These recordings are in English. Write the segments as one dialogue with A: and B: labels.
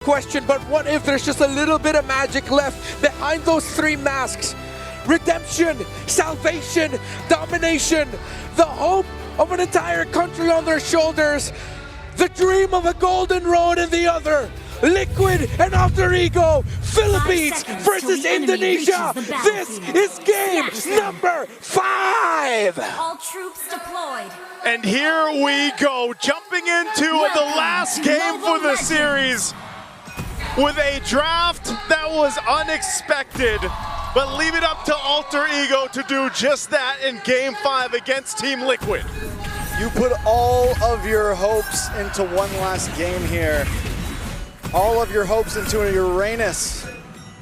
A: question, but what if there's just a little bit of magic left behind those three masks? Redemption, salvation, domination, the hope of an entire country on their shoulders, the dream of a golden road in the other. Liquid and Alter Ego, Philippines versus Indonesia. This is game number 5.
B: All troops deployed.
C: And here we go, jumping into the last game for the series with a draft that was unexpected, but leave it up to Alter Ego to do just that in Game 5 against Team Liquid.
D: You put all of your hopes into one last game here. All of your hopes into a Uranus.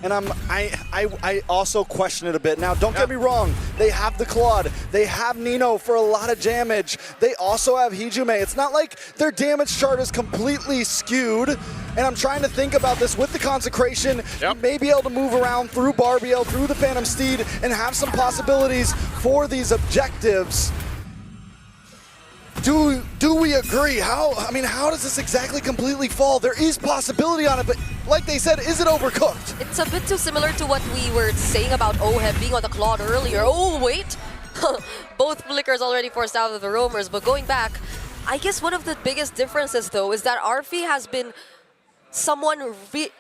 D: And I also question it a bit. Now, don't get me wrong. They have the Claude. They have Nino for a lot of damage. They also have Hijume. It's not like their damage chart is completely skewed. And I'm trying to think about this with the Consecration. You may be able to move around through Barbiel, through the Phantom Steed, and have some possibilities for these objectives. Do we agree? How does this exactly completely fall? There is possibility on it, but like they said, is it overcooked?
E: It's a bit too similar to what we were saying about OHEB being on the Claude earlier. Oh, wait! Both Flickers already forced out of the roamers, but going back, I guess one of the biggest differences, though, is that Arfi has been someone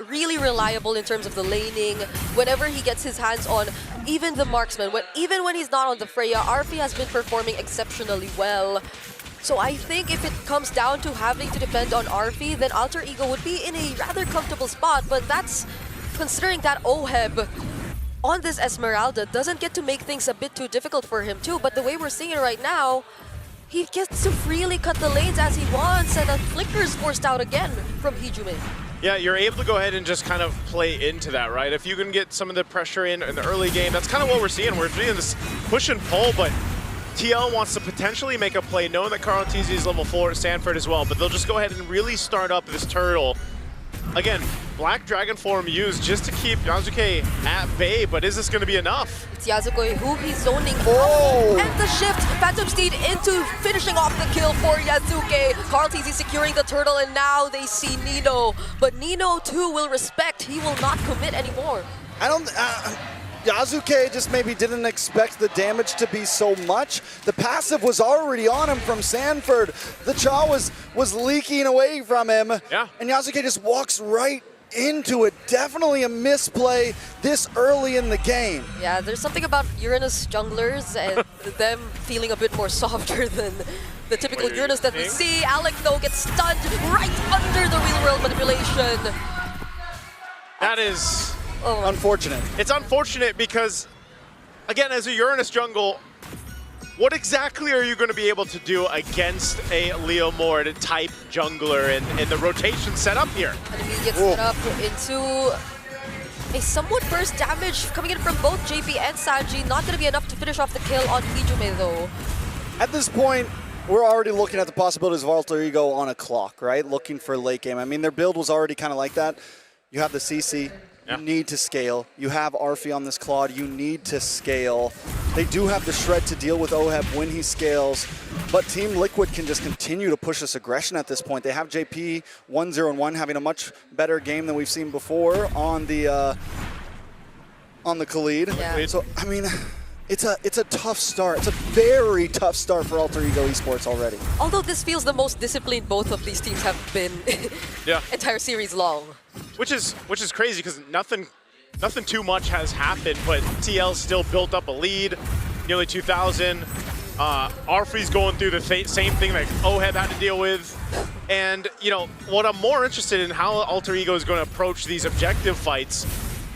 E: really reliable in terms of the laning. Whenever he gets his hands on even the marksman, even when he's not on the Freya, Arfi has been performing exceptionally well. So I think if it comes down to having to depend on Arfi, then Alter Ego would be in a rather comfortable spot, but that's considering that OHEB on this Esmeralda doesn't get to make things a bit too difficult for him too, but the way we're seeing it right now, he gets to freely cut the lanes as he wants, and the Flicker's forced out again from Hijume.
C: Yeah, you're able to go ahead and just kind of play into that, right? If you can get some of the pressure in the early game, that's kind of what we're seeing. We're seeing this push and pull, but TL wants to potentially make a play, knowing that Karl TZ is level 4 at Stanford as well, but they'll just go ahead and really start up this turtle. Again, Black Dragon form used just to keep Yasuke at bay, but is this going to be enough?
E: It's Yasuke who he's zoning
D: Oh!
E: and the shift, Phantom Steed into finishing off the kill for Yasuke. Karl TZ securing the turtle, and now they see Nino, but Nino too will respect, he will not commit anymore.
D: Yasuke just maybe didn't expect the damage to be so much. The passive was already on him from Sanford. The Cha was leaking away from him.
C: Yeah.
D: And Yasuke just walks right into it. Definitely a misplay this early in the game.
E: Yeah, there's something about Uranus junglers and them feeling a bit more softer than the typical Uranus that we see. Alec, though, gets stunned right under the real world manipulation.
C: That is
D: unfortunate.
C: It's unfortunate because, again, as a Uranus jungle, what exactly are you going to be able to do against a Leo Mord type jungler in the rotation setup here?
E: An immediate setup into a somewhat burst damage coming in from both JP and Sanji. Not going to be enough to finish off the kill on Hijume, though.
D: At this point, we're already looking at the possibilities of Alter Ego on a clock, right? Looking for late game. I mean, their build was already kind of like that. You have the CC. You need to scale. You have Arfi on this Claude. You need to scale. They do have the Shred to deal with OHEB when he scales, but Team Liquid can just continue to push this aggression at this point. They have JP 1-0-1 having a much better game than we've seen before on the Khalid.
E: Yeah.
D: So I mean, it's a tough start. It's a very tough start for Alter Ego Esports already.
E: Although this feels the most disciplined both of these teams have been entire series long.
C: Which is crazy because nothing too much has happened, but TL still built up a lead, nearly 2,000. Arfi's going through the same thing that OHEB had to deal with. And, you know, what I'm more interested in how Alter Ego is going to approach these objective fights,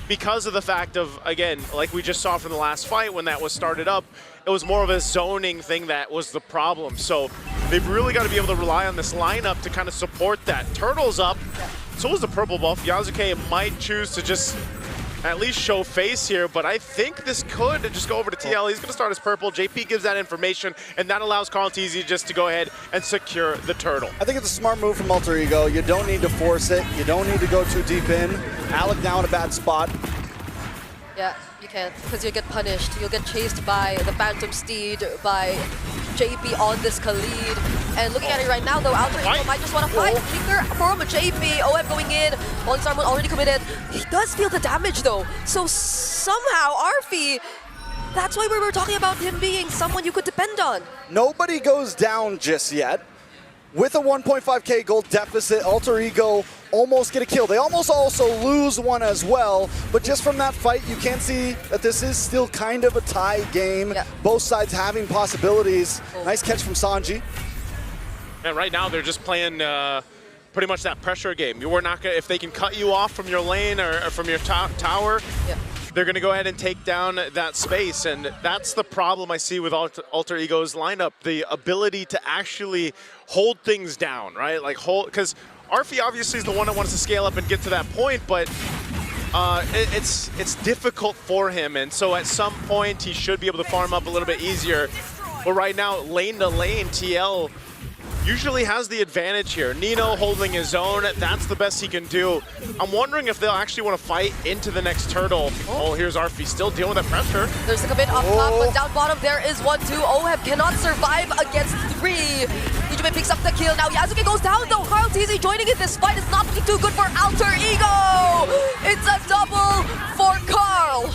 C: because of the fact of, again, like we just saw from the last fight when that was started up, it was more of a zoning thing that was the problem. So they've really got to be able to rely on this lineup to kind of support that. Turtle's up, so is the purple buff. Yasuke might choose to just at least show face here, but I think this could just go over to TL. He's going to start as purple. JP gives that information, and that allows Karl TZ just to go ahead and secure the turtle.
D: I think it's a smart move from Alter Ego. You don't need to force it. You don't need to go too deep in. Alec now in a bad spot.
E: Yeah, you can't, because you'll get punished. You'll get chased by the Phantom Steed, by JP on this Khalid. And looking at it right now, though, Alter Ego
C: Fight.
E: might just want to fight. Flicker from JP. OM going in. Falling Star Moon already committed. He does feel the damage, though. So somehow, Arfi, that's why we were talking about him being someone you could depend on.
D: Nobody goes down just yet. With a 1.5k gold deficit, Alter Ego almost get a kill. They almost also lose one as well, but just from that fight, you can see that this is still kind of a tie game.
E: Yeah.
D: Both sides having possibilities. Nice catch from Sanji.
C: And right now they're just playing pretty much that pressure game. You were not gonna, if they can cut you off from your lane or from your tower,
E: Yeah.
C: they're gonna go ahead and take down that space, and that's the problem I see with Alter Ego's lineup, the ability to actually hold things down, right? Like because Arfi obviously is the one that wants to scale up and get to that point, but it's difficult for him, and so at some point he should be able to farm up a little bit easier. But right now, lane to lane, TL usually has the advantage here. Nino holding his own, that's the best he can do. I'm wondering if they'll actually want to fight into the next turtle. Oh, here's Arfi still dealing with that pressure.
E: There's a commit up top, but down bottom there is 1-2. OHEB cannot survive against 3. Ijume picks up the kill. Now Yasuke goes down though. Carl TZ joining in this fight is not looking too good for Alter Ego. It's a double for Carl.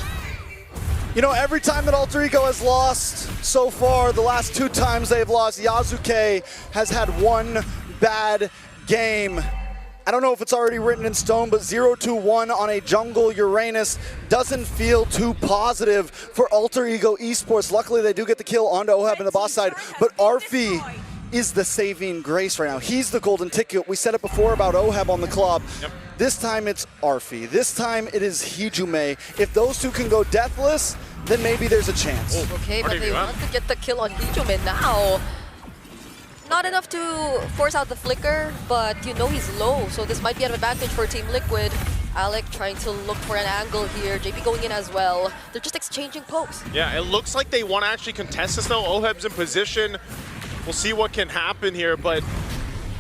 D: You know, every time that Alter Ego has lost so far, the last 2 times they've lost, Yasuke has had one bad game. I don't know if it's already written in stone, but 0-1 on a jungle Uranus doesn't feel too positive for Alter Ego Esports. Luckily, they do get the kill onto OHEB in the boss side, but Arfi is the saving grace right now. He's the golden ticket. We said it before about OHEB on the club.
C: Yep.
D: This time it's Arfi. This time it is Hijume. If those two can go deathless, then maybe there's a chance.
E: Okay, but
C: Already
E: they
C: do, huh?
E: want to get the kill on Hijume now. Not enough to force out the flicker, but you know he's low, so this might be an advantage for Team Liquid. Alec trying to look for an angle here. JP going in as well. They're just exchanging pokes.
C: Yeah, it looks like they want to actually contest this though. OHEB's in position. We'll see what can happen here, but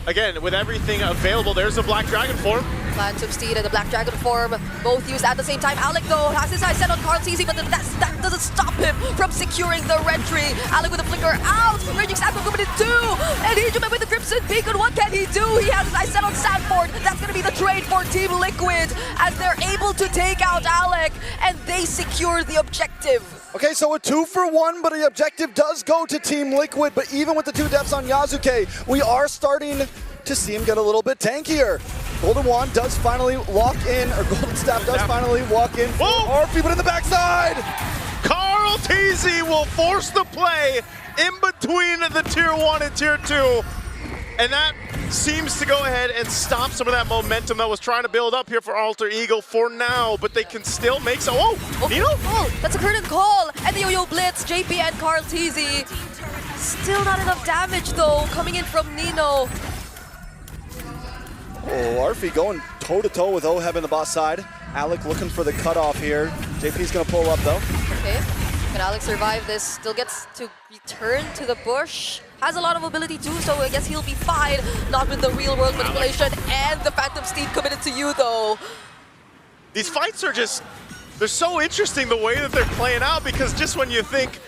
C: again, with everything available, there's a Black Dragon form.
E: Phantom Steed and the Black Dragon form, both used at the same time. Alec though has his eyes set on Carl TZ, but that doesn't stop him from securing the entry. Alec with a flicker out, Raging Snapper coming in 2, and Hijume with the Crimson Beacon. What can he do? He has his eyes set on Sanford. That's gonna be the trade for Team Liquid as they're able to take out Alec, and they secure the objective.
D: Okay, so a 2-for-1, but the objective does go to Team Liquid, but even with the 2 deaths on Yasuke, we are starting to see him get a little bit tankier. Golden Wand does finally lock in, or Golden Staff does finally walk in for
C: Whoa!
D: Arfi, but in the backside!
C: Carl TZ will force the play in between the Tier 1 and Tier 2. And that seems to go ahead and stop some of that momentum that was trying to build up here for Alter Ego for now, but they can still make so. Oh, Nino?
E: Oh, that's a curtain call, and the Yo-Yo Blitz, JP and Carl TZ. Still not enough damage though, coming in from Nino.
D: Oh, Arfi going toe-to-toe with OHEB in the boss side. Alec looking for the cutoff here. JP's gonna pull up though.
E: Okay, can Alex survive this? Still gets to return to the bush. Has a lot of ability too, so I guess he'll be fine. Not with the real world manipulation and the Phantom Steed committed to you though.
C: These fights are just, they're so interesting the way that they're playing out, because just when you think,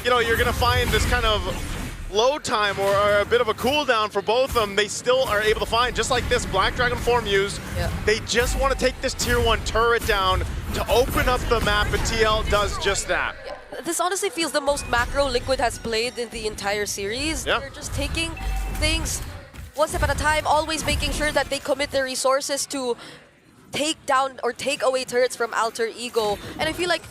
C: you know, you're gonna find this kind of low time or a bit of a cooldown for both of them, they still are able to find, just like this Black Dragon form used.
E: Yeah.
C: They just want to take this Tier 1 turret down to open up the map, and TL does just that.
E: This honestly feels the most macro Liquid has played in the entire series.
C: Yeah.
E: They're just taking things one step at a time, always making sure that they commit their resources to take down or take away turrets from Alter Ego. And I feel like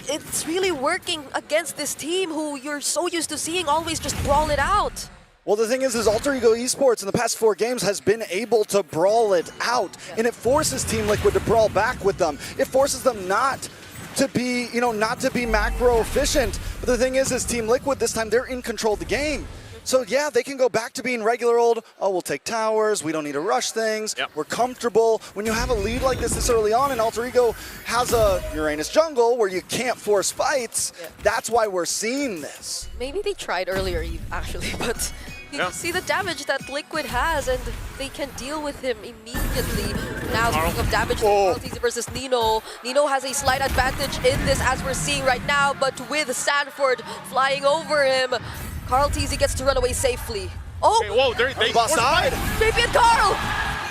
E: it's really working against this team who you're so used to seeing always just brawl it out.
D: Well, the thing is Alter Ego Esports in the past 4 games has been able to brawl it out, and it forces Team Liquid to brawl back with them. It forces them not to be, you know, not to be macro efficient. But the thing is Team Liquid this time, they're in control of the game. So yeah, they can go back to being regular old, oh, we'll take towers, we don't need to rush things,
C: Yep.
D: we're comfortable. When you have a lead like this early on, and Alter Ego has a Uranus jungle where you can't force fights, that's why we're seeing this.
E: Maybe they tried earlier, actually, but you
C: Yeah.
E: see the damage that Liquid has, and they can deal with him immediately. Now, speaking of damage, Carl TZ versus Nino. Nino has a slight advantage in this, as we're seeing right now, but with Sanford flying over him, Carl TZ gets to run away safely. Oh,
C: Okay, whoa, they
D: Boss side.
E: JP and Carl!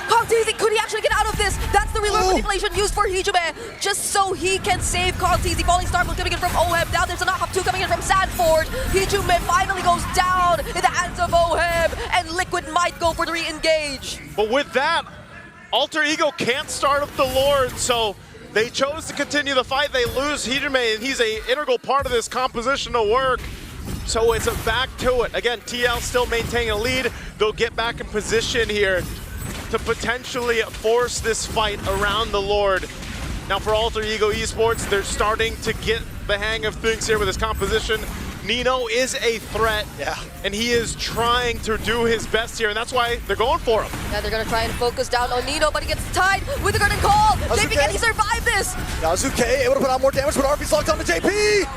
E: Carl Teasy, could he actually get out of this? That's the real world manipulation used for Hijime, just so he can save Carl Teasy. Falling Star Blow coming in from Oheb. Now there's an Ahab 2 coming in from Sanford. Hijime finally goes down in the hands of Oheb, and Liquid might go for the re-engage.
C: But with that, Alter Ego can't start up the Lord, so they chose to continue the fight. They lose Hijime, and he's an integral part of this composition to work. So it's a back to it. Again, TL still maintaining a lead. They'll get back in position here to potentially force this fight around the Lord. Now for Alter Ego Esports, they're starting to get the hang of things here with this composition. Nino is a threat, and he is trying to do his best here, and that's why they're going for him.
E: Yeah, they're gonna try and focus down on Nino, but he gets tied with the Garden Call. JP, can he survive this?
D: Yasuke able to put on more damage, but RP's locked onto JP.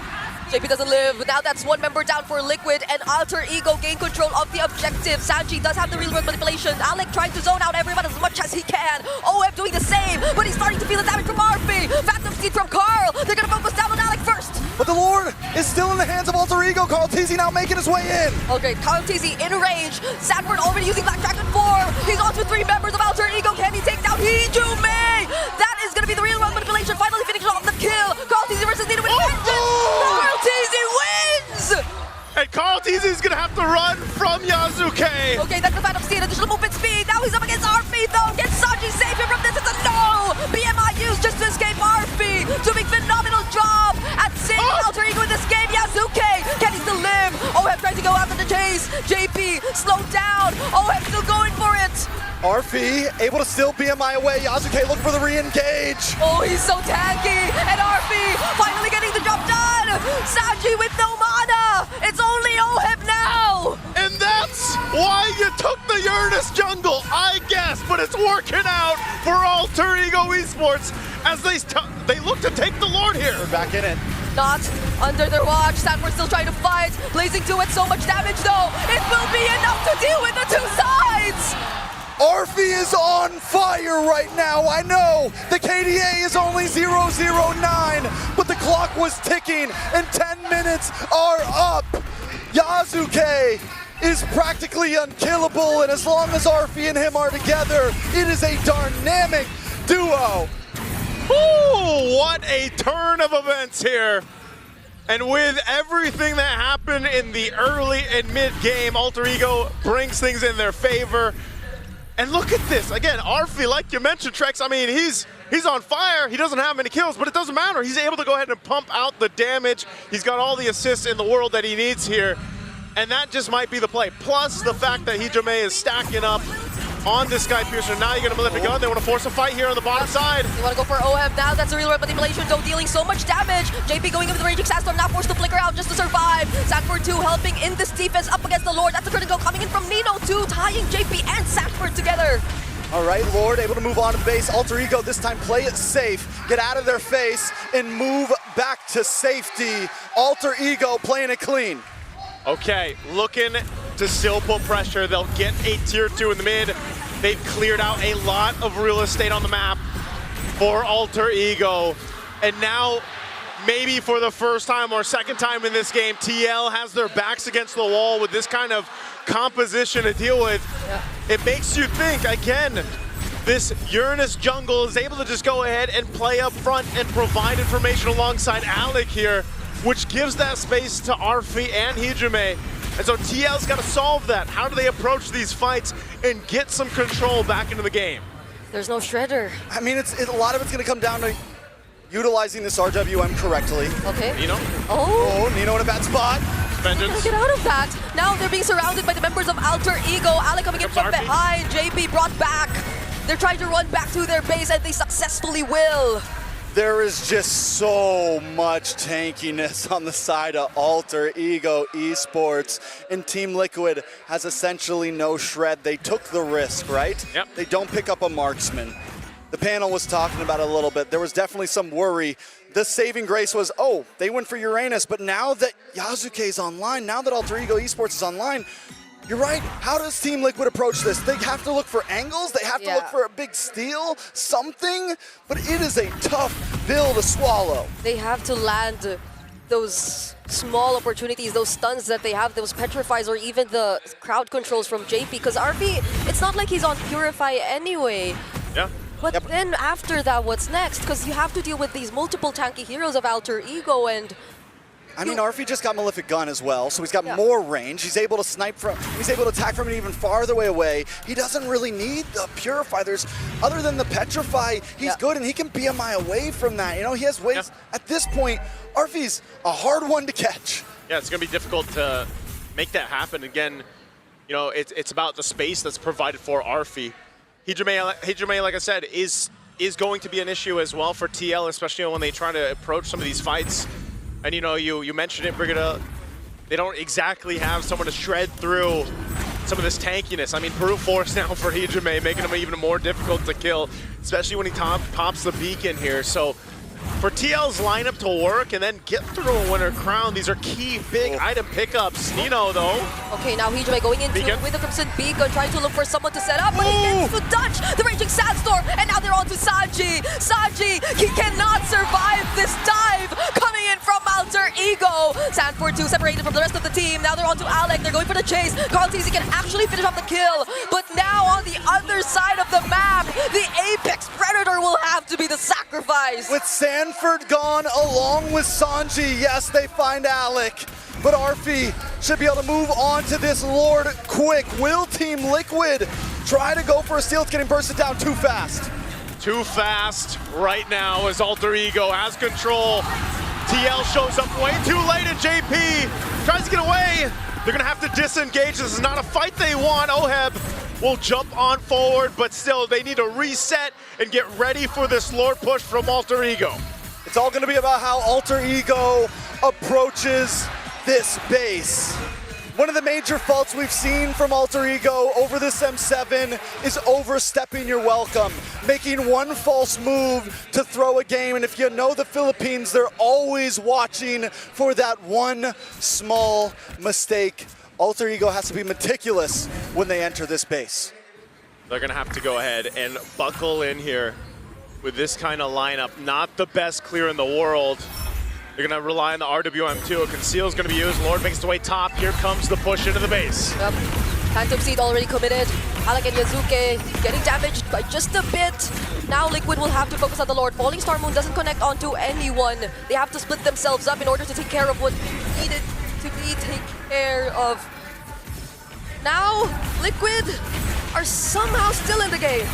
E: JP doesn't live. Now that's one member down for Liquid, and Alter Ego gain control of the objective. Sanji does have the real world manipulation. Alec trying to zone out everyone as much as he can. OF doing the same, but he's starting to feel the damage from RP. Phantom Steed from Carl. They're gonna focus down on Alec first.
D: But the Lord is still in the hands of Alter Ego. Carl Teasy now making his way in.
E: Okay, Carl Teasy in range. Sanford already using Black Dragon 4. He's on to 3 members of Alter Ego. Can he take down Hijime? That is gonna be the real world manipulation. Finally finishing off the kill. Carl Teasy versus Nino with vengeance. Carl Teasy wins!
C: And Carl Teasy is gonna have to run from Yasuke.
E: Okay, that's the Phantom Steed, additional movement speed. Now he's up against RP though. Can Sanji save him from this? It's a no! BMI used just to escape RP. Doing phenomenal job at saving Alter Ego in this game. Yasuke, can he still live? OF trying to go after the chase. JP, slow down. OF still going for it.
D: RP able to steal BMI away. Yasuke looking for the re-engage.
E: Oh, he's so tanky. And RP finally getting the job done. Sanji with no mana. It's only OF now.
C: And that's why you took the Uranus jungle, I guess, but it's working out for Alter Ego Esports as they look to take the Lord here.
D: We're back in it.
E: Not under their watch. Sanford still trying to fight. Blazing 2 with so much damage though. It will be enough to deal with the 2 sides.
D: RP is on fire right now. I know the KDA is only 009, but the clock was ticking and 10 minutes are up. Yasuke is practically unkillable, and as long as RP and him are together, it is a dynamic duo.
C: Ooh, what a turn of events here. And with everything that happened in the early and mid game, Alter Ego brings things in their favor. And look at this, again, Arfi, like you mentioned, Trex, I mean, he's on fire, he doesn't have many kills, but it doesn't matter. He's able to go ahead and pump out the damage. He's got all the assists in the world that he needs here, and that just might be the play. Plus the fact that Hijime is stacking up on this Sky Piercer. Now you're gonna lift a gun, they wanna force a fight here on the bottom side.
E: You wanna go for OF now, that's a real world manipulation, though dealing so much damage. JP going in with the Raging Sandstorm, now forced to flicker out just to survive. Sanford 2 helping in this defense up against the Lord. That's the critical coming in from Nino 2, tying JP and Sanford together.
D: All right, Lord able to move on to the base. Alter Ego this time play it safe, get out of their face, and move back to safety. Alter Ego playing it clean.
C: Okay, looking to still put pressure. They'll get a tier 2 in the mid. They've cleared out a lot of real estate on the map for Alter Ego. And now, maybe for the first time or second time in this game, TL has their backs against the wall with this kind of composition to deal with. Yeah. It makes you think, again, this Uranus jungle is able to just go ahead and play up front and provide information alongside Alec here, which gives that space to Arfi and Hijime. And so TL's got to solve that. How do they approach these fights and get some control back into the game?
E: There's no Shredder.
D: I mean, a lot of it's going to come down to utilizing this RWM correctly.
E: Okay.
C: Nino?
D: Oh, Nino in a bad spot.
C: Vengeance.
E: Get out of that. Now they're being surrounded by the members of Alter Ego. Alec coming in from behind. JP brought back. They're trying to run back to their base, and they successfully will.
D: There is just so much tankiness on the side of Alter Ego Esports, and Team Liquid has essentially no shred. They took the risk, right?
C: Yep.
D: They don't pick up a marksman. The panel was talking about it a little bit. There was definitely some worry. The saving grace was, oh, they went for Uranus, but now that Yasuke is online, now that Alter Ego Esports is online, you're right. How does Team Liquid approach this? They have to look for angles. They have to look for a big steal, something. But it is a tough pill to swallow.
E: They have to land those small opportunities, those stuns that they have, those petrifies, or even the crowd controls from JP. Because RP, it's not like he's on Purify anyway.
C: Yeah.
E: But then after that, what's next? Because you have to deal with these multiple tanky heroes of Alter Ego, and
D: I mean, Arfi just got Malefic Gun as well, so he's got
E: Yeah.
D: more range. He's able to snipe from, he's able to attack from an even farther way away. He doesn't really need the Purify. There's, other than the Petrify, he's
E: Yeah.
D: good and he can be a mile away from that. You know, he has ways, at this point, Arfi's a hard one to catch.
C: Yeah, it's going to be difficult to make that happen. Again, you know, it's about the space that's provided for Arfi. Hijime, like I said, is going to be an issue as well for TL, especially when they try to approach some of these fights. And you know, you mentioned it, Brigitte, they don't exactly have someone to shred through some of this tankiness. I mean, brute force now for Hijime, making him even more difficult to kill, especially when he pops the beacon here. So for TL's lineup to work and then get through a winner crown, these are key big item pickups. Nino, though.
E: okay, now Hijime going into
C: Beacon.
E: with the Crimson Beacon, trying to look for someone to set up, but he gets to dodge the Raging Sandstorm, and now they're on to Sanji. Sanji, he cannot survive this dive coming in from Alter Ego. Sanford 2 separated from the rest of the team. Now they're on to Alec. They're going for the chase. Carl Tizzy can actually finish off the kill, but now on the other side of the map, the Apex Predator will have to be the sacrifice.
D: With Sanford gone along with Sanji, yes, they find Alec. But Arfi should be able to move on to this Lord quick. Will Team Liquid try to go for a steal? It's getting bursted down too fast.
C: Too fast right now as Alter Ego has control. TL shows up way too late, and JP tries to get away. They're gonna have to disengage. This is not a fight they want. Oheb will jump on forward, but still they need to reset and get ready for this Lord push from Alter Ego.
D: It's all gonna be about how Alter Ego approaches this base. One of the major faults we've seen from Alter Ego over this M7 is overstepping your welcome, making one false move to throw a game. And if you know the Philippines, they're always watching for that one small mistake. Alter Ego has to be meticulous when they enter this base.
C: They're gonna have to go ahead and buckle in here with this kind of lineup. Not the best clear in the world. They're gonna rely on the RWM2. Conceal's gonna be used. Lord makes his way top. Here comes the push into the base.
E: Yep. Phantom Seed already committed. Alec and Yazuke getting damaged by just a bit. Now Liquid will have to focus on the Lord. Falling Star Moon doesn't connect onto anyone. They have to split themselves up in order to take care of what needed to be taken care of. Now, Liquid are somehow still in the game.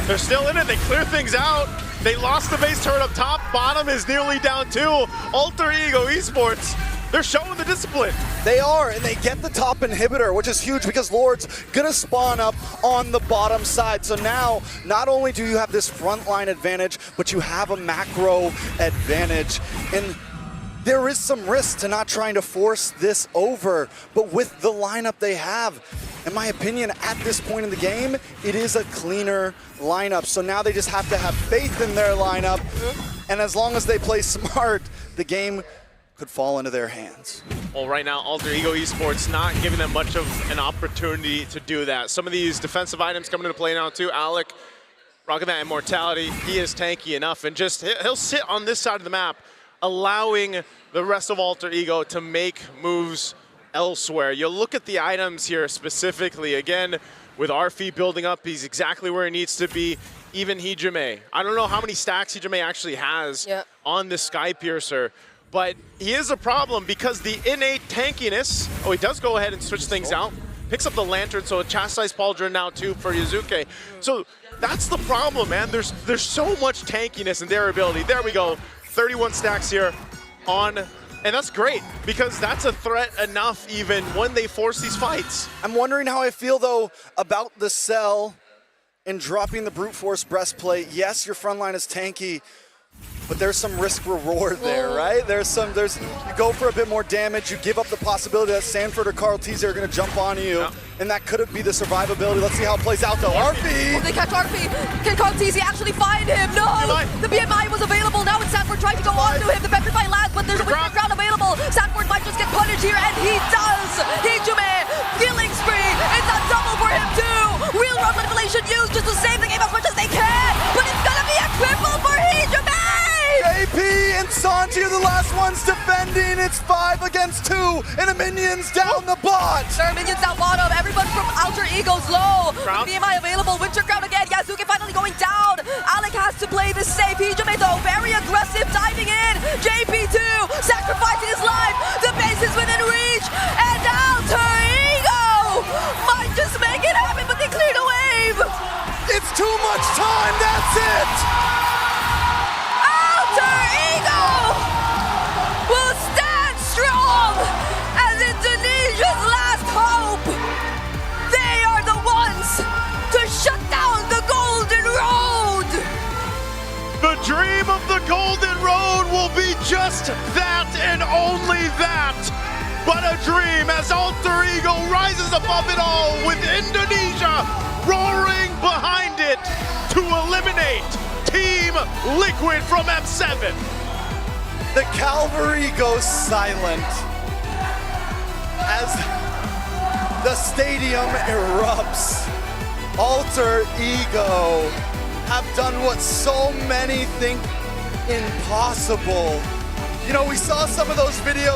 C: They're still in it. They clear things out. They lost the base turret up top. Bottom is nearly down too. Alter Ego Esports, they're showing the discipline.
D: They are, and they get the top inhibitor, which is huge because Lord's gonna spawn up on the bottom side. So now, not only do you have this frontline advantage, but you have a macro advantage. And there is some risk to not trying to force this over, but with the lineup they have, in my opinion, at this point in the game, it is a cleaner lineup. So now they just have to have faith in their lineup, and as long as they play smart, the game could fall into their hands.
C: Well, right now, Alter Ego Esports not giving them much of an opportunity to do that. Some of these defensive items coming into play now too. Alec rocking that immortality. He is tanky enough, and just he'll sit on this side of the map, allowing the rest of Alter Ego to make moves elsewhere. You look at the items here specifically. Again, with Arfi building up, he's exactly where he needs to be. Even Hijime. I don't know how many stacks Hijime actually has on this Sky Piercer, but he is a problem because the innate tankiness, oh, he does go ahead and switch things out. Picks up the Lantern, so a Chastised Pauldron now too for Yazuke. So that's the problem, man. There's so much tankiness and durability. There we go. 31 stacks here on, and that's great because that's a threat enough even when they force these fights.
D: I'm wondering how I feel though about the Cell and dropping the Brute Force Breastplate. Yes, your front line is tanky, but there's some risk reward there, right? You go for a bit more damage, you give up the possibility that Sanford or Carl Tizzy are gonna jump on you, and that could be the survivability. Let's see how it plays out though. Arfi!
E: They catch Arfi. Can Carl Tizzy actually find him? No! The BMI was available. Now it's Sanford trying to go on to him. The Petrify lands, but there's a Winter Crown available. Sanford might just get punished here, and he does! Hijime, killing spree. It's a double for him too! Real run manipulation used just to save the game as much as they can, but it's gonna be a triple for Hijime!
D: JP in and Sanji are the last ones defending. It's 5 against 2, and the minions down the bot.
E: There are minions down bottom. Everyone from Alter Ego's low.
C: Crown.
E: BMI available. Winter Crown again. Yasuke finally going down. Alec has to play this safe. Hijime though, very aggressive, diving in. JP2 sacrificing his life. The base is within reach. And Alter Ego might just make it happen, but they cleared a wave.
D: It's too much time, that's it.
E: Alter Ego will stand strong as Indonesia's last hope. They are the ones to shut down the Golden Road.
C: The dream of the Golden Road will be just that and only that. But a dream as Alter Ego rises above it all with Indonesia roaring behind it to eliminate Team Liquid from M7.
D: The cavalry goes silent as the stadium erupts. Alter Ego have done what so many think impossible. You know, we saw some of those videos